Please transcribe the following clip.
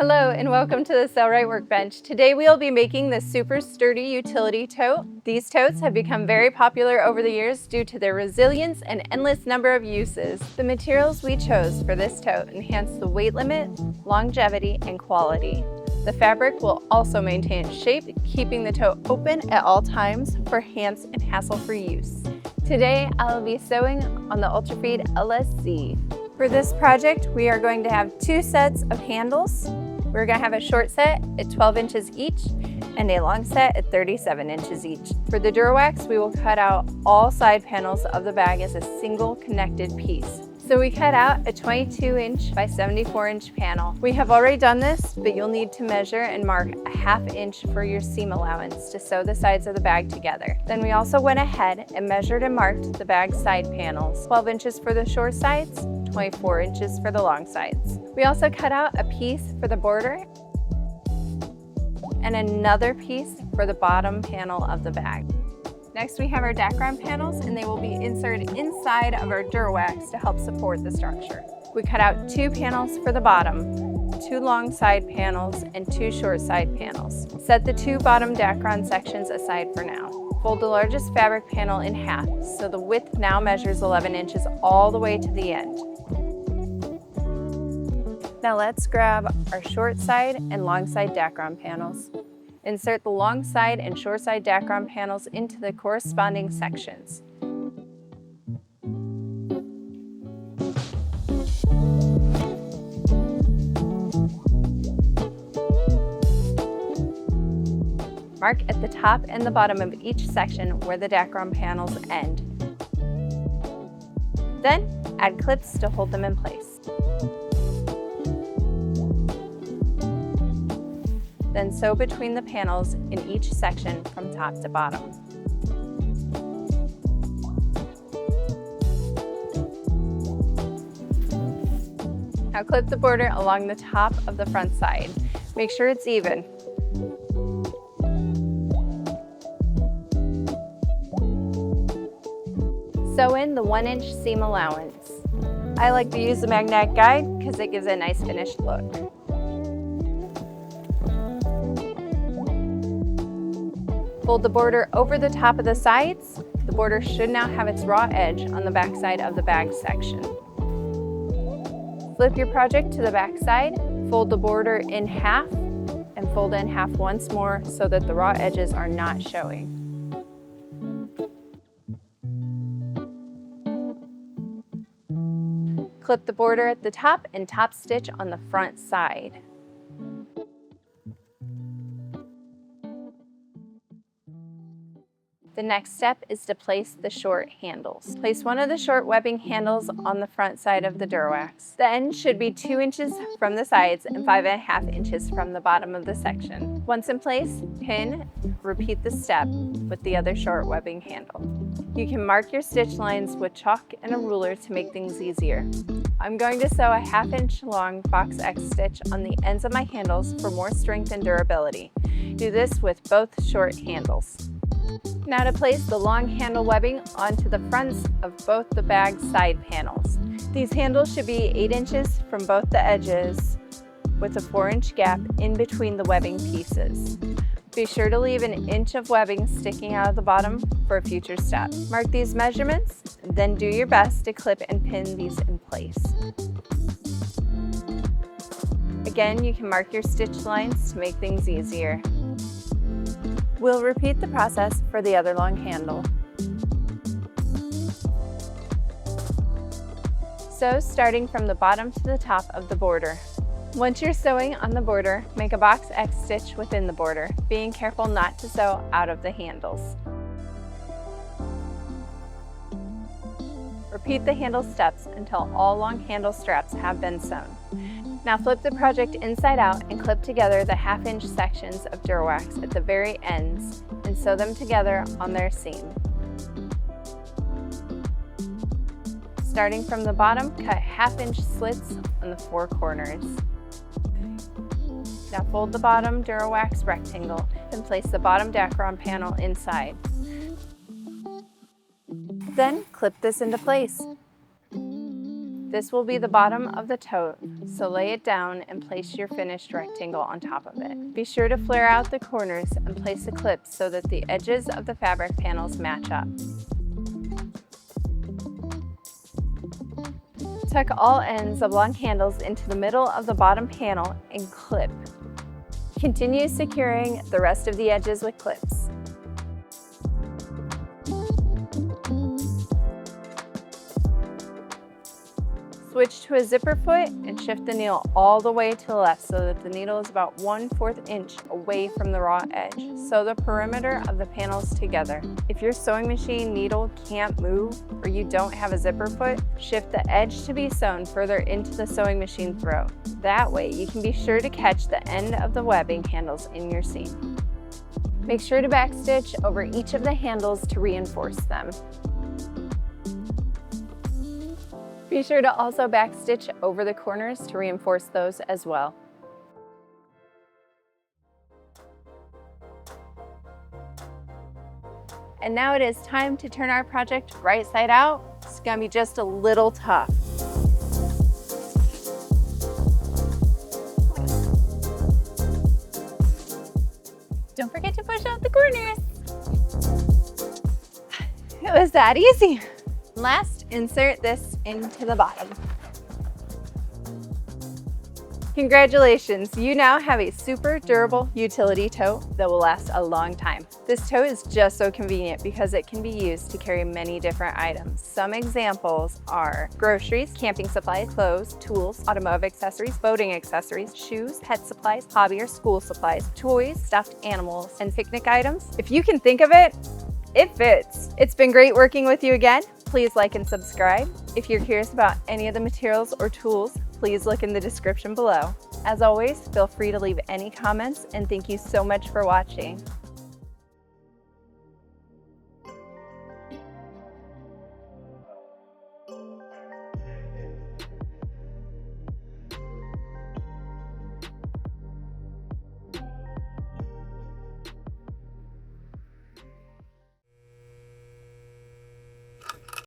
Hello and welcome to the Sailrite workbench. Today we will be making this super sturdy utility tote. These totes have become very popular over the years due to their resilience and endless number of uses. The materials we chose for this tote enhance the weight limit, longevity, and quality. The fabric will also maintain its shape, keeping the tote open at all times for hands and hassle-free use. Today I will be sewing on the Ultrafeed LSZ. For this project, we are going to have two sets of handles. We're going to have a short set at 12 inches each and a long set at 37 inches each. For the Durawax, we will cut out all side panels of the bag as a single connected piece. So we cut out a 22-inch by 74-inch panel. We have already done this, but you'll need to measure and mark a ½ inch for your seam allowance to sew the sides of the bag together. Then we also went ahead and measured and marked the bag's side panels, 12 inches for the short sides, 24 inches for the long sides. We also cut out a piece for the border and another piece for the bottom panel of the bag. Next we have our background panels, and they will be inserted inside of our Durawax to help support the structure. We cut out two panels for the bottom, two long side panels, and two short side panels. Set the two bottom background sections aside for now. Fold the largest fabric panel in half, so the width now measures 11 inches all the way to the end. Now let's grab our short side and long side background panels. Insert the long side and short side background panels into the corresponding sections. Mark at the top and the bottom of each section where the background panels end. Then add clips to hold them in place. Then sew between the panels in each section from top to bottom. Now clip the border along the top of the front side. Make sure it's even. Sew in the 1-inch seam allowance. I like to use the magnetic guide because it gives it a nice finished look. Fold the border over the top of the sides. The border should now have its raw edge on the back side of the bag section. Flip your project to the back side, fold the border in half, and fold in half once more so that the raw edges are not showing. Clip the border at the top and top stitch on the front side. The next step is to place the short handles. Place one of the short webbing handles on the front side of the Durawax. The end should be 2 inches from the sides and 5½ inches from the bottom of the section. Once in place, pin, repeat the step with the other short webbing handle. You can mark your stitch lines with chalk and a ruler to make things easier. I'm going to sew a ½ inch long box X stitch on the ends of my handles for more strength and durability. Do this with both short handles. Now to place the long handle webbing onto the fronts of both the bag's side panels. These handles should be 8 inches from both the edges with a 4-inch gap in between the webbing pieces. Be sure to leave an inch of webbing sticking out of the bottom for a future step. Mark these measurements, then do your best to clip and pin these in place. Again, you can mark your stitch lines to make things easier. We'll repeat the process for the other long handle. Sew starting from the bottom to the top of the border. Once you're sewing on the border, make a box X stitch within the border, being careful not to sew out of the handles. Repeat the handle steps until all long handle straps have been sewn. Now flip the project inside out and clip together the ½ inch sections of Durawax at the very ends and sew them together on their seam. Starting from the bottom, cut ½ inch slits on the 4 corners. Now fold the bottom Durawax rectangle and place the bottom background panel inside. Then clip this into place. This will be the bottom of the tote, so lay it down and place your finished rectangle on top of it. Be sure to flare out the corners and place the clips so that the edges of the fabric panels match up. Tuck all ends of long handles into the middle of the bottom panel and clip. Continue securing the rest of the edges with clips. Switch to a zipper foot and shift the needle all the way to the left so that the needle is about 1/4 inch away from the raw edge. Sew the perimeter of the panels together. If your sewing machine needle can't move or you don't have a zipper foot, shift the edge to be sewn further into the sewing machine throat. That way you can be sure to catch the end of the webbing handles in your seam. Make sure to backstitch over each of the handles to reinforce them. Be sure to also backstitch over the corners to reinforce those as well. And now it is time to turn our project right side out. It's gonna be just a little tough. Don't forget to push out the corners. It was that easy. Last, insert this into the bottom. Congratulations, you now have a super durable utility tote that will last a long time. This tote is just so convenient because it can be used to carry many different items. Some examples are groceries, camping supplies, clothes, tools, automotive accessories, boating accessories, shoes, pet supplies, hobby or school supplies, toys, stuffed animals, and picnic items. If you can think of it, it fits. It's been great working with you again. Please like and subscribe. If you're curious about any of the materials or tools, please look in the description below. As always, feel free to leave any comments, and thank you so much for watching.